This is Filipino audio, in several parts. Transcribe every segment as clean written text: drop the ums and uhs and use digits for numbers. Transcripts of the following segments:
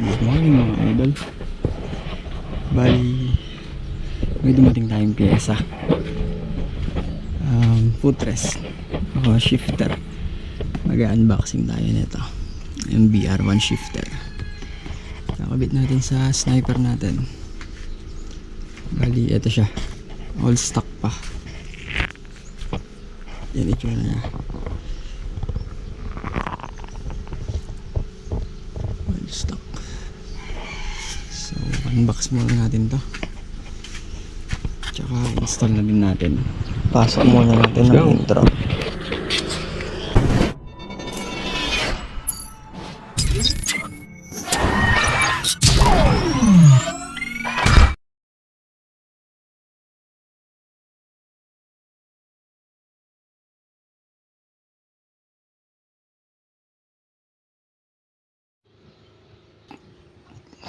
Good morning mga idol. Bali, may dumating tayong pyesa. Footrest o shifter. Mag-unboxing tayo nito. MBR1 shifter. Nakabit natin sa sniper natin. Bali, ito siya. All stock pa. Yan itsura niya. All stock. So, unbox muna natin to. Tsaka install na din natin. Pasok muna natin ng intro.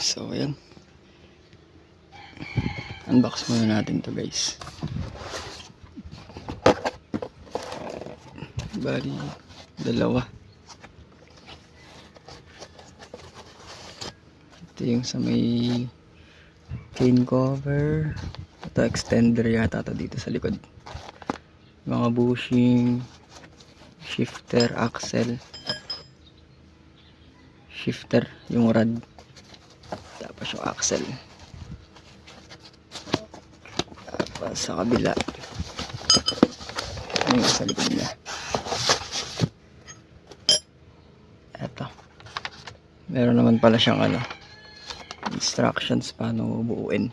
So, ayan. Unbox muna natin to guys. Bali, dalawa. Ito yung sa may cane cover. Ito extender yata ito dito sa likod. Mga bushing, shifter, axle. Shifter, yung rod. Tapos yung axle. Tapos sa kabila yung sa likod niya. Eto. Meron naman pala siyang instructions paano buuin.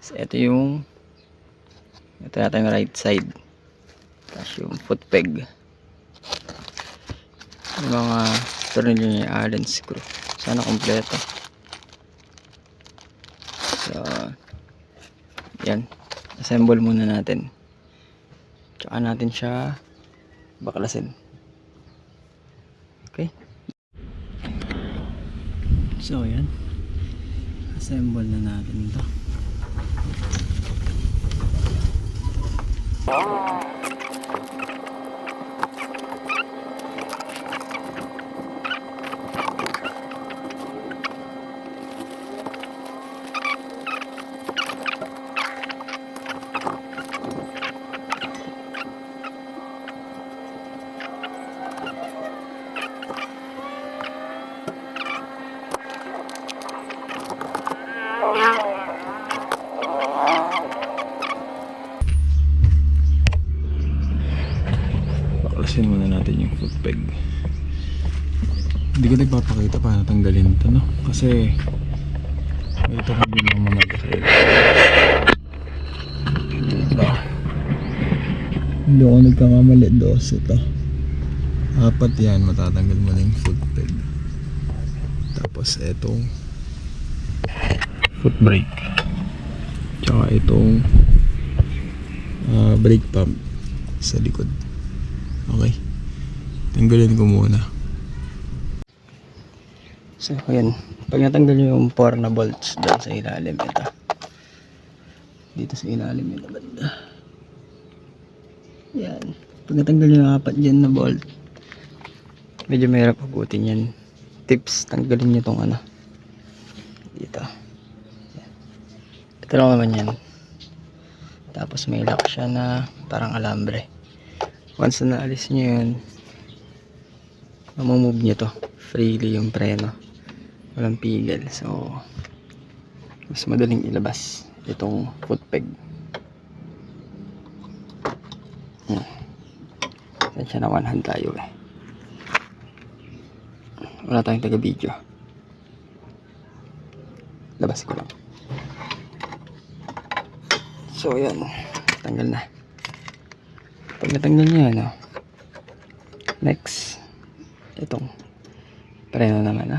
So ito yung yata yung right side. Tapos yung foot peg. Yung mga tornilyo niya, Allen screw. Sana kompleto. So, yan. Assemble muna natin. Tsaka natin siya baklasin. Okay? So, yan. Assemble na natin ito. Baklasin muna natin yung foot peg. Hindi ko nagpapakita paano tanggalin ito, no? Kasi ito kung hindi mo mamagkasin. Diba? Hindi ako nagkamamali. 12 ito. 4 yan. Matatanggal mo na yung foot peg. Tapos itong foot brake. Tsaka itong brake pump sa likod. Okay. Tanggalin ko muna. So, ayan. Pag natanggal nyo yung 4 na bolts doon sa ilalim, ito. Dito sa ilalim ito banda. Yan. Pag natanggal nyo yung 4 dyan na bolt, medyo mahirap abutin yan. Tips, tanggalin nyo itong dito. Yan. Ito lang naman yan. Tapos may lock siya na parang alambre. Once na naalis nyo yun, mamamove nyo to freely yung preno, walang pigil. So mas madaling ilabas itong foot peg. Sensya na one hand tayo wala tayong taga video, labas ko lang. So yan, tanggal na. Pag natanggal nyo next, itong preno naman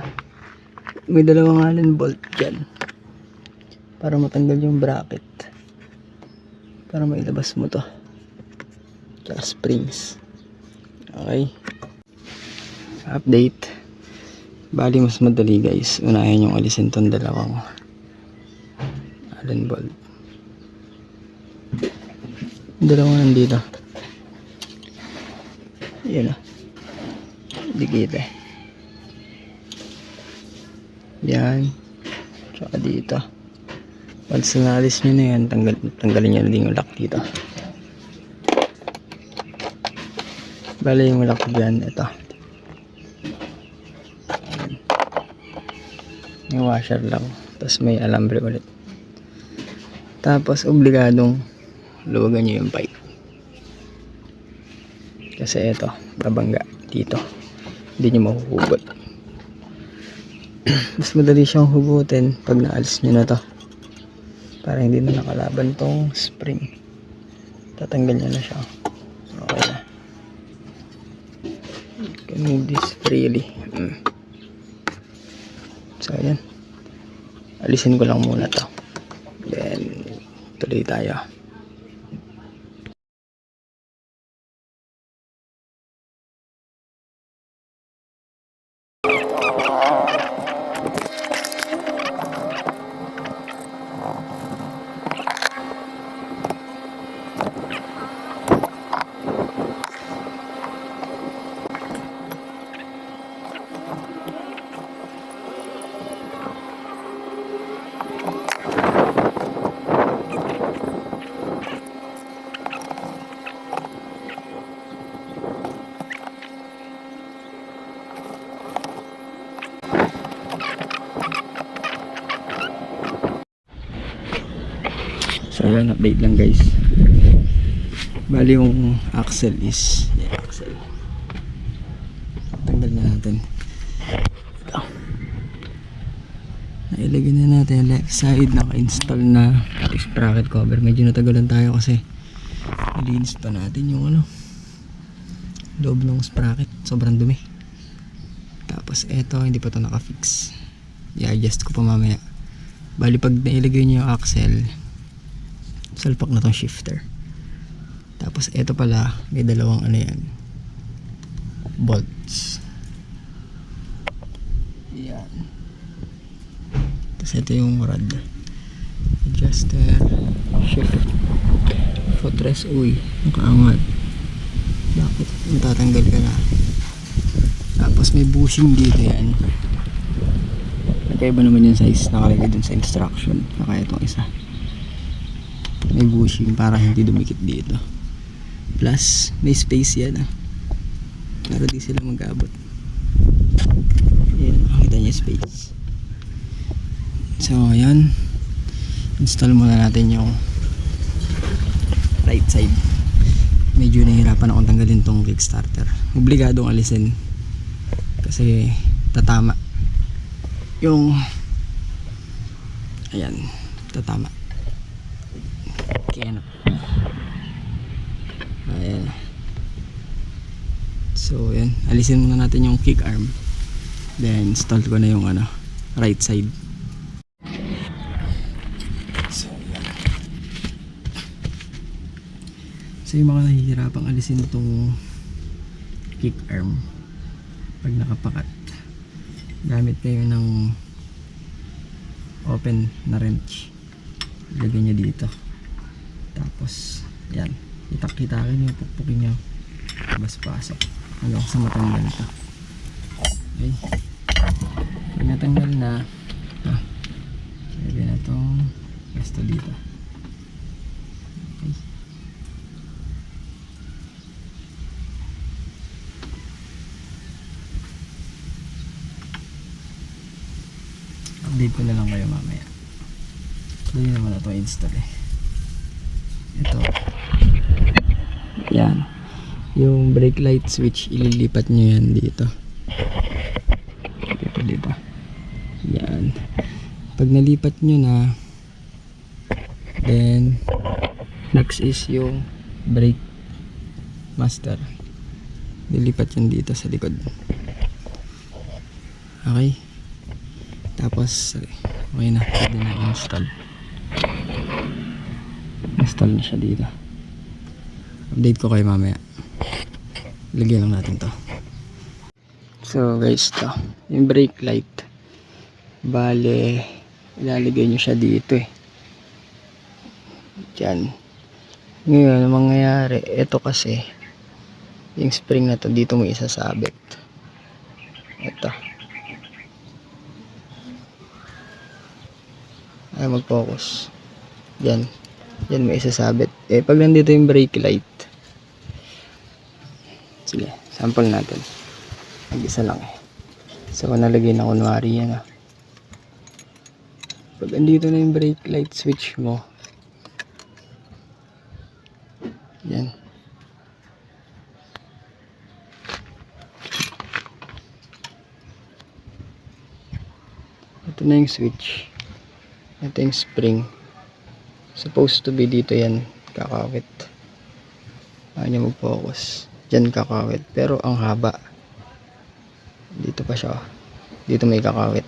may dalawang Allen bolt dyan para matanggal yung bracket, para mailabas mo to, tsaka springs. Okay, update. Bali mas madali guys, unahin yung alisin tong dalawang Allen bolt. Dalawang nandito. Yan Hindi kita Yan. Tsaka dito. Once na naalis nyo na yan, tanggalin nyo na din yung lock dito. Bale yung lock dyan, ito. Yung washer lang. Tapos may alambre ulit. Tapos obligadong luwagan nyo yung pipe. Kasi ito, babangga dito. Hindi nyo mahuhugot. Mas madali siyang hugutin pag naalis nyo na to. Para hindi na nakalaban tong spring. Tatanggal nyo na siya. Okay na. You can move this freely. So ayan. Alisin ko lang muna to. Then tuloy tayo. So yan, update lang guys. Bali yung axle is axle. Tanggal na natin. Nailagay na natin left side, naka-install na sprocket cover. Medyo natagalan tayo kasi nalinis pa natin yung loob ng sprocket, sobrang dumi. Tapos eto, hindi pa to naka-fix. I-adjust ko pa mamaya. Bali pag nailagay nyo yung axle, salpak na tong shifter. Tapos eto pala, may dalawang yan, bolts. Yan. Tapos ito yung rod, adjuster, shift, footrest. Uy, nakaangat. Bakit? Matatanggal ka na. Tapos may bushing dito yan. Nagkaiba naman yung size, nakalagay dun sa instruction. Kaya itong isa may bushing para hindi dumikit dito. Plus may space yan para di sila mag-abot. Yan, makikita niyo space. So ayan, install muna natin yung right side. Medyo nahihirapan akong tanggalin tong kickstarter. Obligadong alisin kasi tatama yung ayan, tatama. Ayan. Ayan. So yan, alisin muna natin yung kick arm. Then install ko na yung right side. So yan. So yung mga nahihirapang alisin itong kick arm pag nakapakat, gamit kayo ng open na wrench. Lagyan nyo dito. Tapos yan, itak-itakin nyo, pukpukin nyo, bas pasok hanggang sa matanggal ito. Okay, pag natanggal na lagyan na itong resto dito. Okay. Update ko na lang kayo mamaya. Dali naman na ito install ito. Yan. Yung brake light switch, ililipat nyo yan dito. Dito. Yan. Pag nalipat nyo na, then next is yung brake master. Lilipat yan dito sa likod. Okay. Tapos, okay na. Pwede na install. Install na siya dito. Update ko kayo mamaya. Lagyan lang natin to. So guys, to yung brake light, bale ilalagay nyo siya dito dyan. Ngayon ang mangyayari, ito kasi yung spring na to dito mo isasabit. Ito Ayaw mag-focus. Yan. Yan may isasabit. Eh, pag nandito yung brake light. Sige, sample natin. Mag-isa lang eh. So, nalagay na kunwari yan ah. Pag andito na yung brake light switch mo. Yan. Ito na yung switch. Ito yung spring. Supposed to be dito yan kakawit. Ayaw niya mag-focus. Diyan kakawit. Pero ang haba. Dito pa siya. Dito may kakawit.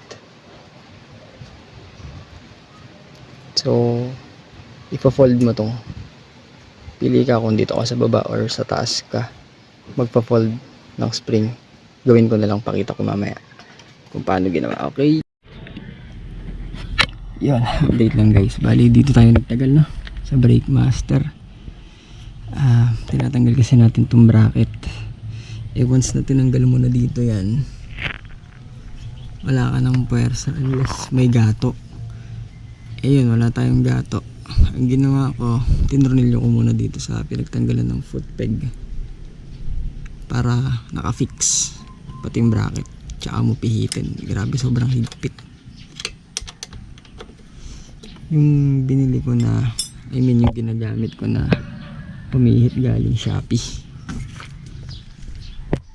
So, ipa-fold mo tong. Pili ka kung dito ka sa baba or sa taas ka. Magpa-fold ng spring. Gawin ko na lang, pakita ko mamaya kung paano ginawa. Okay. Yun, update lang guys. Bali, dito tayo nagtagal no? Sa brake master. Tinatanggal kasi natin itong bracket. Eh, once na tinanggal mo na dito yan, wala ka ng puwersa unless may gato. Eh yun, wala tayong gato. Ang ginawa ko, tinurnilyo ko muna dito sa pinagtanggalan ng foot peg para nakafix pati yung bracket. Tsaka mo pihitin. Grabe, sobrang higpit. Yung binili ko na, yung ginagamit ko na pumihit galing Shopee.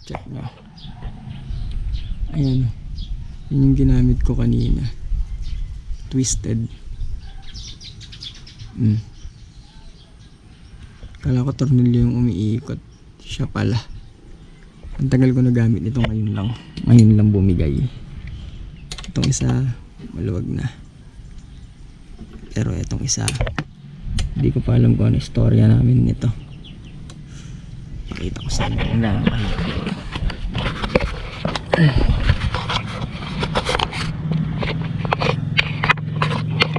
Check nyo. Ayan. Yun yung ginamit ko kanina. Twisted. Kala ko tornilyo yung umiikot. Siya pala. Ang tagal ko nagamit nito ngayon lang. Ngayon lang bumigay. Itong isa, maluwag na. Pero itong isa, hindi ko pa alam kung ano istorya namin nito. Pakita ko sa inyo kung gaano kahit.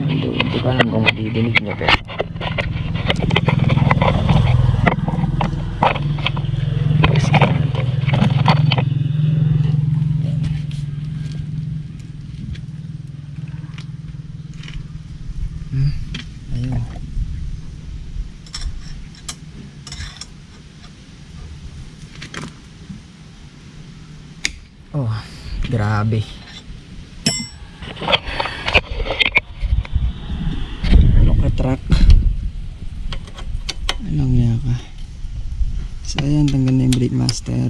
Hindi ko alam kung madidinig nyo pero ayun. Oh, grabe. Ano ka truck? Anong yaka? So ayan, tanggal na yung brake master.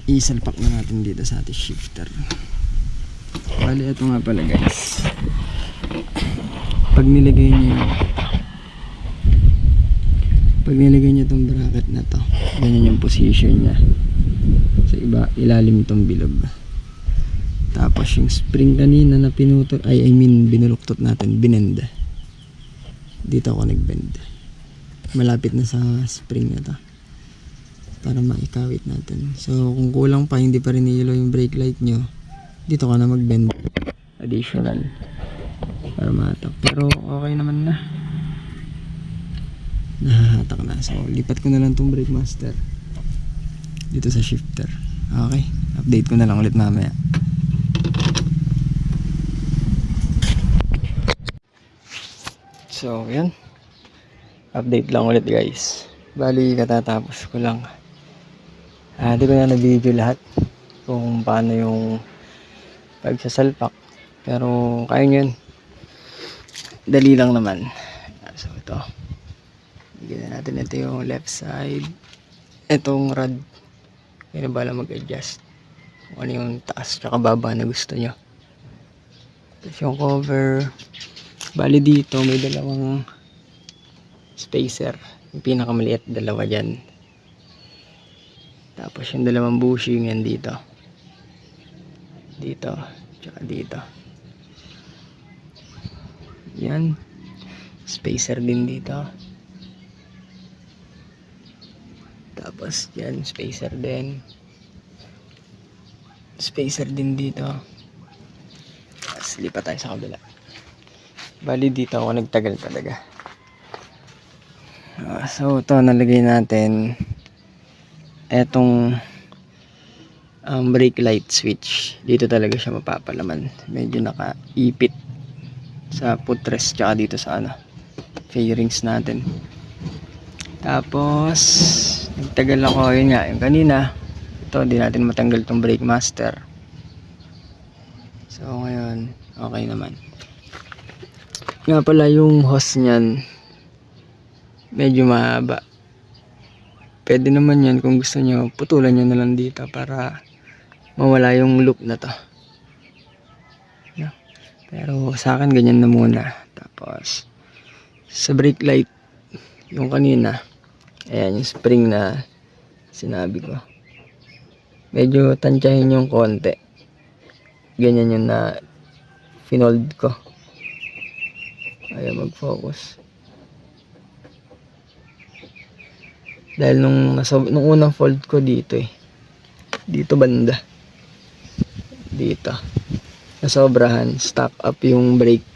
Isalpak na natin dito sa ating shifter. Bali, ito nga pala guys. Pag nilagay niyo itong bracket na to, ganyan yung position niya. Sa ilalim itong bilog. Tapos yung spring kanina na pinutol, binuluktot natin, binend. Dito ako nagbend. Malapit na sa spring na to para maikawit natin. So kung kulang pa, hindi pa rin nilo yung brake light nyo, dito ka na magbend additional para mahatak. Pero okay naman na, nahahatak na. So lipat ko na lang tong brake master dito sa shifter. Okay, update ko na lang ulit mamaya. So yan, update lang ulit guys. Bali, katatapos ko lang. Di ko na na-video lahat kung paano yung pagsasalpak, pero kaya nyo yun. Dali lang naman. So ito, bigyan na natin. Ito yung left side. Itong rod, kaya na bala mag-adjust kung ano yung taas tsaka baba na gusto nyo. Tapos yung cover, bali dito may dalawang spacer. Yung pinakamaliit, dalawa dyan. Tapos yung dalawang bushing yan dito, dito tsaka dito. Yan, spacer din dito. Tapos yan, spacer din. Spacer din dito. Tapos lipat tayo sa kabila. Bali dito ako nagtagal talaga. So ito, nalagay natin etong brake light switch. Dito talaga siya mapapalaman. Medyo nakaipit sa footrest tsaka dito sa ano, fairings natin. Tapos nagtagal ako, yun nga, yung kanina ito, hindi natin matanggal tong brake master. So ngayon okay naman. Nga pala yung hose nyan medyo mahaba. Pwede naman yan kung gusto nyo, putulan nyo na lang dito para mawala yung loop na to. No? Pero sa akin ganyan na muna. Tapos sa brake light, yung kanina, ayan yung spring na sinabi ko, medyo tansyahin yung konti. Ganyan yung na finold ko. Ayaw mag-focus. Dahil nung unang fold ko dito dito banda. Dito. Nasobrahan. Stock up yung brake.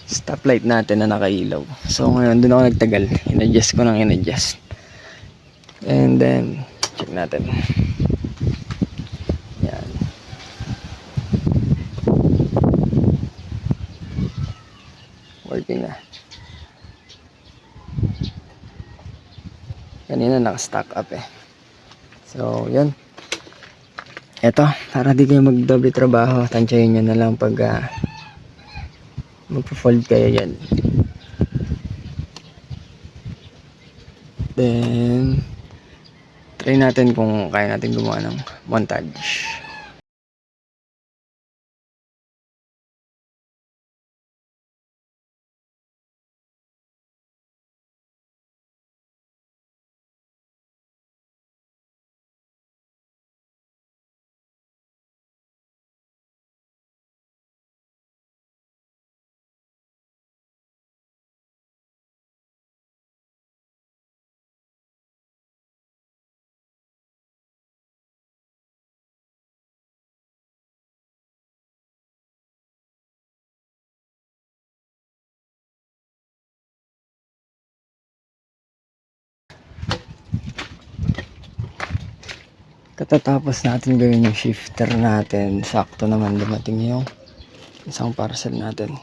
Stoplight natin na nakailaw. So ngayon, doon ako nagtagal. In-adjust ko ng in-adjust. And then, check natin. Yan. Working na. Kanina naka-stock up So, yun. Eto, para di kayo magdoble trabaho, tansyahin nyo na lang pag magpo-fold kayo yan. Then, try natin kung kaya natin gumawa ng montage. Katatapos natin gawin yung shifter natin, sakto naman dumating yung isang parcel natin.